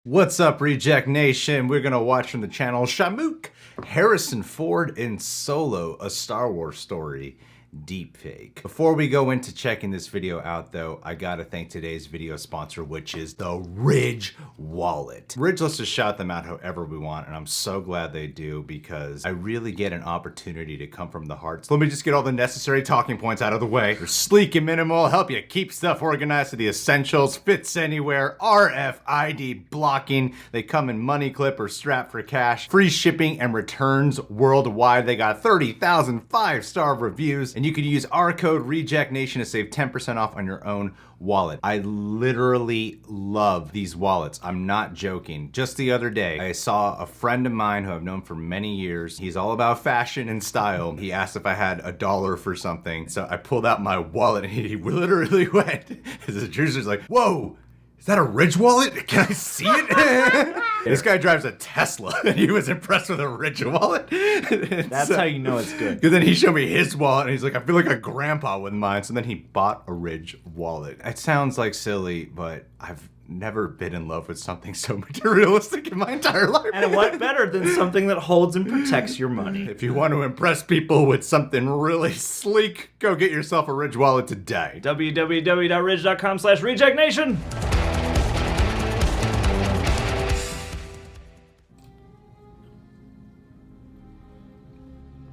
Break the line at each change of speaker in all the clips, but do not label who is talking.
What's up, Reject Nation? We're gonna watch from the channel Shamook, Harrison Ford in Solo, a Star Wars story, DeepFake. Before we go into checking this video out though, I gotta thank today's video sponsor, which is the Ridge Wallet. Ridge lets us shout them out however we want, and I'm so glad they do because I really get an opportunity to come from the heart. So let me just get all the necessary talking points out of the way. They're sleek and minimal, help you keep stuff organized to the essentials, fits anywhere, RFID blocking. They come in money clip or strap for cash, free shipping and returns worldwide. They got 30,000 5-star reviews, and you can use our code REJECTNATION to save 10% off on your own wallet. I literally love these wallets. I'm not joking. Just the other day, I saw a friend of mine who I've known for many years. He's all about fashion and style. He asked if I had $1 for something. So I pulled out my wallet and he literally went, his juicer's like, whoa, is that a Ridge wallet? Can I see it? This guy drives a Tesla and he was impressed with a Ridge wallet.
That's how you know it's good.
Because then he showed me his wallet and he's like, I feel like a grandpa with mine. So then he bought a Ridge wallet. It sounds like silly, but I've never been in love with something so materialistic in my entire life.
And what better than something that holds and protects your money?
If you want to impress people with something really sleek, go get yourself a Ridge wallet today.
www.ridge.com/rejectnation.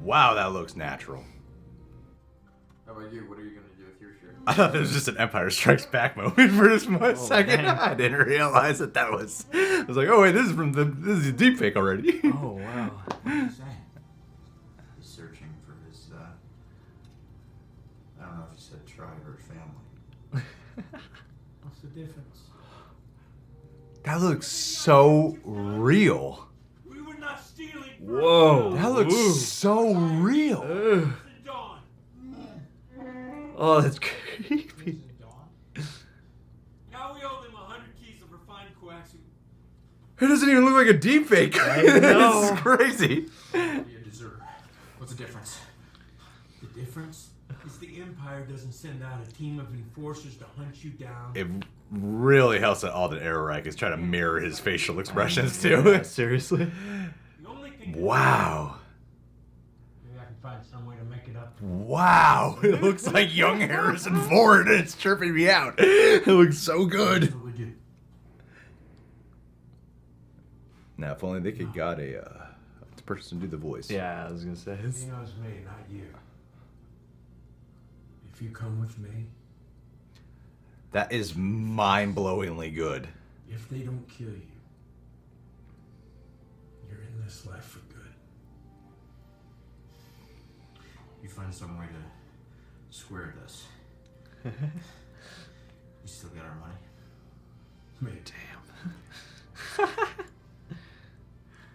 Wow, that looks natural.
How about you? What are you going to do with your shirt?
I thought this was just an Empire Strikes Back moment for just one second.
man.
I didn't realize that was. I was like, oh wait, this is a deepfake already.
Oh, wow.
What are you saying? He's searching for his, I don't know if he said tribe or family. What's the difference?
That looks so real.
We were not stealing.
Whoa.
That looks so real.
Dawn.
Oh, that's creepy.
Now we owe them 100 keys of refined coaxium.
It doesn't even look like a deepfake.
I know.
This is crazy.
What do you deserve? What's the difference?
The difference is the Empire doesn't send out a team of enforcers to hunt you down.
It really helps that Alden Ehrenreich is trying to mirror his facial expressions too.
Seriously?
The only thing
Wow.
maybe I can find some way to make it up.
Wow. It looks like young Harrison Ford and it's tripping me out. It looks so good.
That's what we do.
Now, if only they could got a person to do the voice.
Yeah, I was gonna say.
He knows me, not you. If you come with me,
That is mind-blowingly good.
if they don't kill you, you're in this life for good.
You find some way to square this. You still got our money?
Maybe.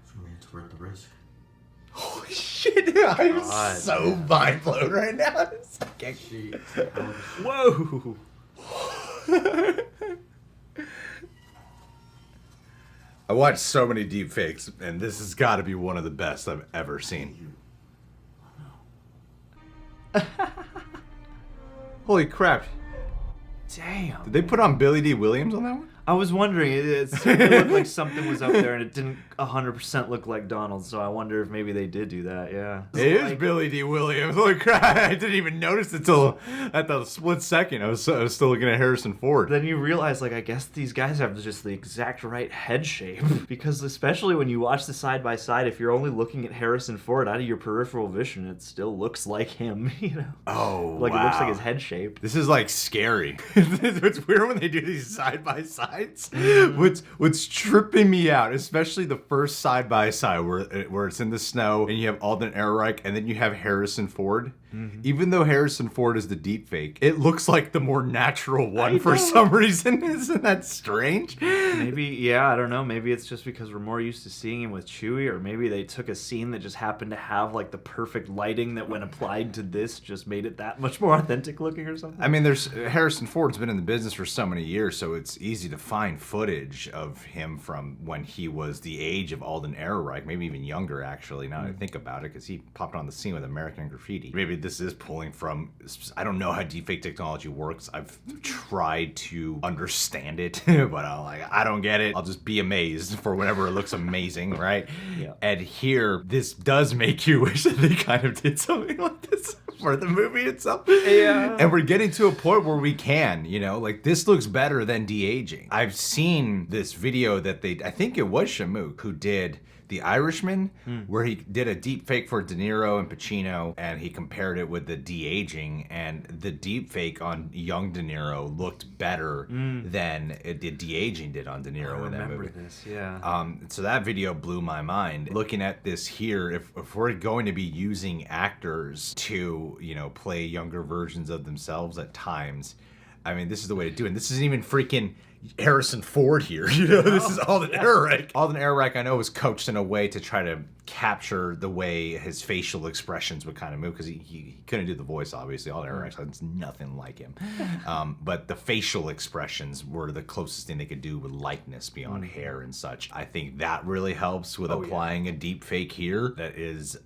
For me, it's worth the risk.
Holy shit, I'm
God.
so mind-blown right now. I can't-
She,
Whoa.
I watched so many deepfakes, and this has got to be one of the best I've ever seen. Holy crap.
Damn.
Did they put on Billy D. Williams on that one?
I was wondering, it looked like something was up there and it didn't 100% look like Donald, so I wonder if maybe they did do that, yeah.
It is Billy D. Williams. Holy crap, I didn't even notice it till at the split second. I was still looking at Harrison Ford.
Then you realize, like, I guess these guys have just the exact right head shape. Because especially when you watch the side-by-side, if you're only looking at Harrison Ford out of your peripheral vision, it still looks like him, you know?
Oh,
Like,
wow.
it looks like his head shape.
This is like scary. It's weird when they do these side by sides. What's tripping me out, especially the first side by side where it's in the snow and you have Alden Ehrenreich and then you have Harrison Ford. Even though Harrison Ford is the deepfake, it looks like the more natural one for some reason. Isn't that strange?
Maybe, yeah, I don't know. Maybe it's just because we're more used to seeing him with Chewie, or maybe they took a scene that just happened to have, like, the perfect lighting that when applied to this just made it that much more authentic looking or something.
I mean, Harrison Ford's been in the business for so many years, so it's easy to find footage of him from when he was the age of Alden Ehrenreich, maybe even younger, actually, now that I think about it, because he popped on the scene with American Graffiti. Maybe this is pulling from, I don't know how deepfake technology works. I've tried to understand it, but I don't get it. I'll just be amazed for whenever it looks amazing, right?
Yeah.
And here, this does make you wish that they kind of did something like this for the movie itself.
Yeah.
And we're getting to a point where we can, you know, like this looks better than de-aging. I've seen this video that I think it was Shamook who did The Irishman, where he did a deep fake for De Niro and Pacino, and he compared it with the de-aging, and the deep fake on young De Niro looked better than the de-aging did on De Niro in that movie.
This, yeah.
So that video blew my mind. Looking at this here, if we're going to be using actors to, you know, play younger versions of themselves at times, I mean, this is the way to do it. And this isn't even freaking Harrison Ford here, you know. This is Alden Ehrenreich. Alden Ehrenreich, I know, was coached in a way to try to capture the way his facial expressions would kind of move, because he couldn't do the voice, obviously. Alden Ehrenreich is nothing like him. But the facial expressions were the closest thing they could do with likeness beyond hair and such. I think that really helps with applying a deep fake here that is,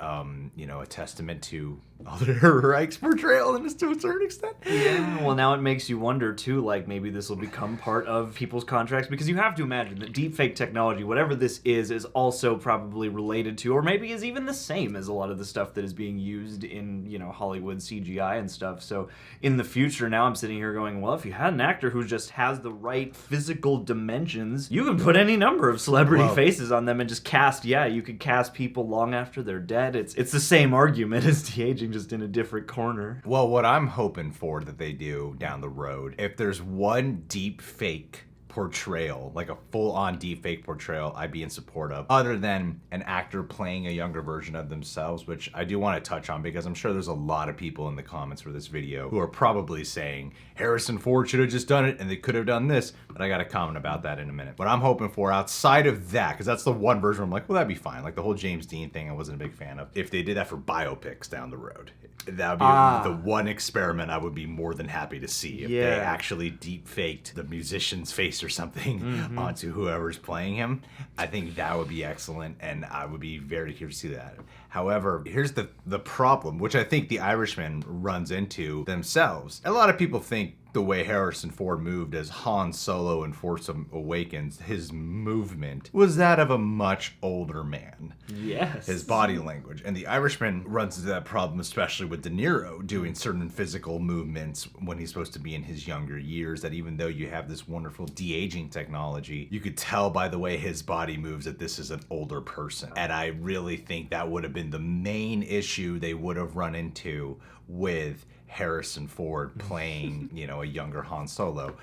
you know, a testament to Alden Ehrenreich's portrayal to a certain extent.
Yeah, well, now it makes you wonder, too, like, maybe this will become part of people's contracts, because you have to imagine that deepfake technology, whatever this is also probably related to, or maybe is even the same as a lot of the stuff that is being used in, you know, Hollywood CGI and stuff. So in the future, now I'm sitting here going, well, if you had an actor who just has the right physical dimensions, you can put any number of celebrity faces on them and just cast, you could cast people long after they're dead. It's the same argument as de-aging, just in a different corner.
Well, what I'm hoping for that they do down the road, if there's one deep fake portrayal, like a full-on deepfake portrayal, I'd be in support of, other than an actor playing a younger version of themselves, which I do want to touch on, because I'm sure there's a lot of people in the comments for this video who are probably saying Harrison Ford should have just done it and they could have done this, but I got a comment about that in a minute. What I'm hoping for outside of that, because that's the one version I'm like, well, that'd be fine. Like the whole James Dean thing I wasn't a big fan of. If they did that for biopics down the road, that would be the one experiment I would be more than happy to see, if they actually deep faked the musician's face or something onto whoever's playing him. I think that would be excellent, and I would be very curious to see that. However, here's the problem, which I think The Irishman runs into themselves. A lot of people think the way Harrison Ford moved as Han Solo in Force Awakens, his movement was that of a much older man.
Yes.
His body language. And The Irishman runs into that problem, especially with De Niro doing certain physical movements when he's supposed to be in his younger years, that even though you have this wonderful de-aging technology, you could tell by the way his body moves that this is an older person. And I really think that would have been the main issue they would have run into with Harrison Ford playing, you know, a younger Han Solo.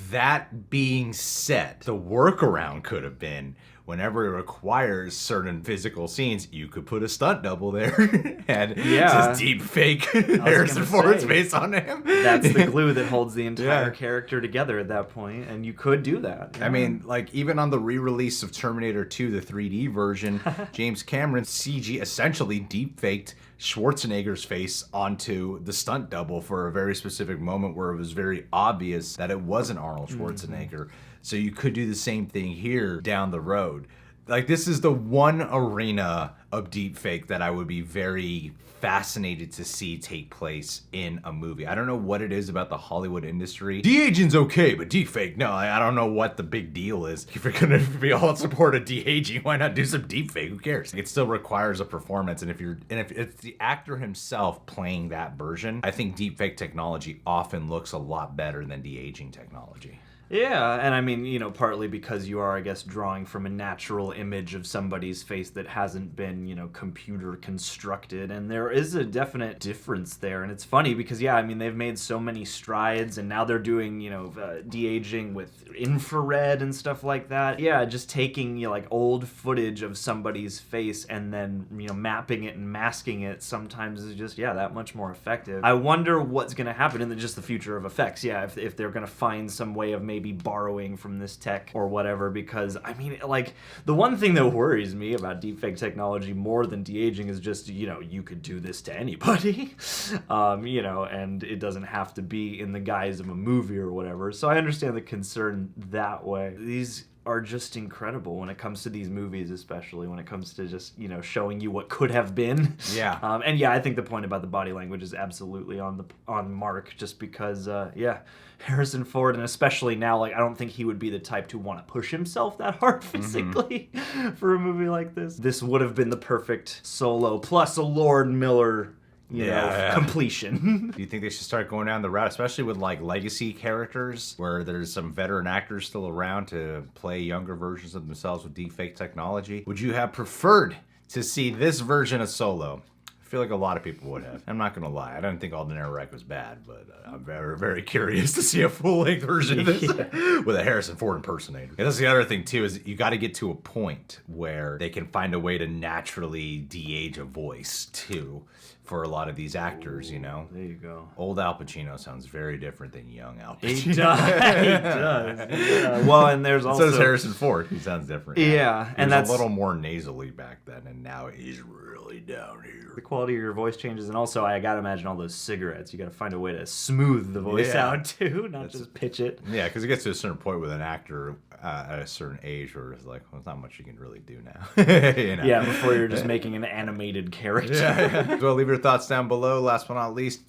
That being said, the workaround could have been, whenever it requires certain physical scenes, you could put a stunt double there and just deep fake Harrison Ford's face on him.
That's the glue that holds the entire character together at that point, and you could do that.
I mean, like, even on the re-release of Terminator 2, the 3D version, James Cameron CG essentially deep faked Schwarzenegger's face onto the stunt double for a very specific moment where it was very obvious that it wasn't Arnold Schwarzenegger. So you could do the same thing here down the road. Like, this is the one arena of deepfake that I would be very fascinated to see take place in a movie. I don't know what it is about the Hollywood industry. De-aging's okay, but deepfake, no. I don't know what the big deal is. If you're gonna be all in support of de-aging, why not do some deepfake? Who cares? It still requires a performance, and if it's the actor himself playing that version, I think deepfake technology often looks a lot better than de-aging technology.
Yeah, and I mean, you know, partly because you are, I guess, drawing from a natural image of somebody's face that hasn't been, you know, computer constructed, and there is a definite difference there. And it's funny because, yeah, I mean, they've made so many strides, and now they're doing, you know, de-aging with infrared and stuff like that. Yeah, just taking, you know, like old footage of somebody's face and then, you know, mapping it and masking it sometimes is just, that much more effective. I wonder what's going to happen in just the future of effects. Yeah, if they're going to find some way of maybe borrowing from this tech or whatever, because I mean, like, the one thing that worries me about deepfake technology more than de-aging is just, you know, you could do this to anybody, you know, and it doesn't have to be in the guise of a movie or whatever. So I understand the concern that way. These are just incredible when it comes to these movies, especially when it comes to just, you know, showing you what could have been.
Yeah.
And yeah, I think the point about the body language is absolutely on mark, just because, yeah, Harrison Ford, and especially now, like, I don't think he would be the type to want to push himself that hard physically for a movie like this. This would have been the perfect Solo plus a Lord Miller, you know, completion.
Do you think they should start going down the route, especially with like legacy characters, where there's some veteran actors still around to play younger versions of themselves with deepfake technology? Would you have preferred to see this version of Solo? I feel like a lot of people would have. I'm not gonna lie, I don't think Alden Ehrenreich was bad, but I'm very, very curious to see a full-length version of this with a Harrison Ford impersonator. And that's the other thing too, is you got to get to a point where they can find a way to naturally de-age a voice too, for a lot of these actors, you know.
There you go.
Old Al Pacino sounds very different than young Al Pacino.
He does. He does. Yeah. Well, and there's also...
So does Harrison Ford. He sounds different.
Yeah,
he
and
was
that's...
a little more nasally back then, and now he's really down here.
The quality of your voice changes, and also I gotta imagine all those cigarettes. You gotta find a way to smooth the voice out too, not just pitch it.
Yeah, because it gets to a certain point with an actor at a certain age where it's like, well, there's not much you can really do now. You know?
Yeah, before you're just making an animated character.
Yeah. So leave your thoughts down below. Last but not least,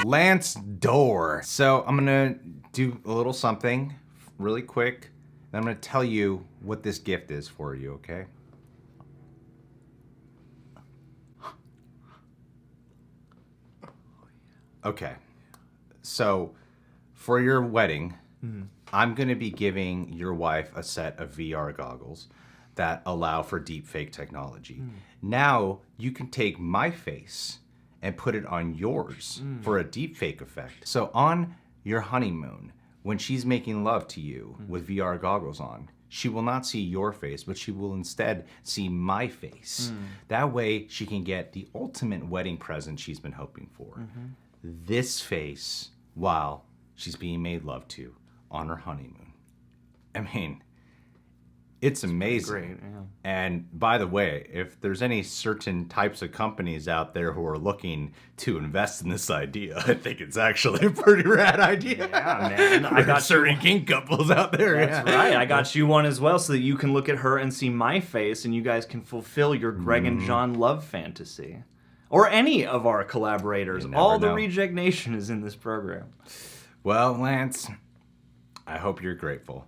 Lance Dorr. So I'm gonna do a little something really quick, and I'm gonna tell you what this gift is for you, okay? Okay, so for your wedding, I'm going to be giving your wife a set of VR goggles that allow for deepfake technology. Now you can take my face and put it on yours for a deepfake effect. So on your honeymoon, when she's making love to you with VR goggles on, she will not see your face, but she will instead see my face. That way she can get the ultimate wedding present she's been hoping for. This face while she's being made love to on her honeymoon. I mean, it's amazing.
Great, yeah.
And by the way, if there's any certain types of companies out there who are looking to invest in this idea, I think it's actually a pretty rad idea.
Yeah, man. I got
certain kink couples out there.
That's right. I got you one as well, so that you can look at her and see my face, and you guys can fulfill your Greg and John love fantasy. Or any of our collaborators. All the Reject Nation is in this program.
Well, Lance, I hope you're grateful.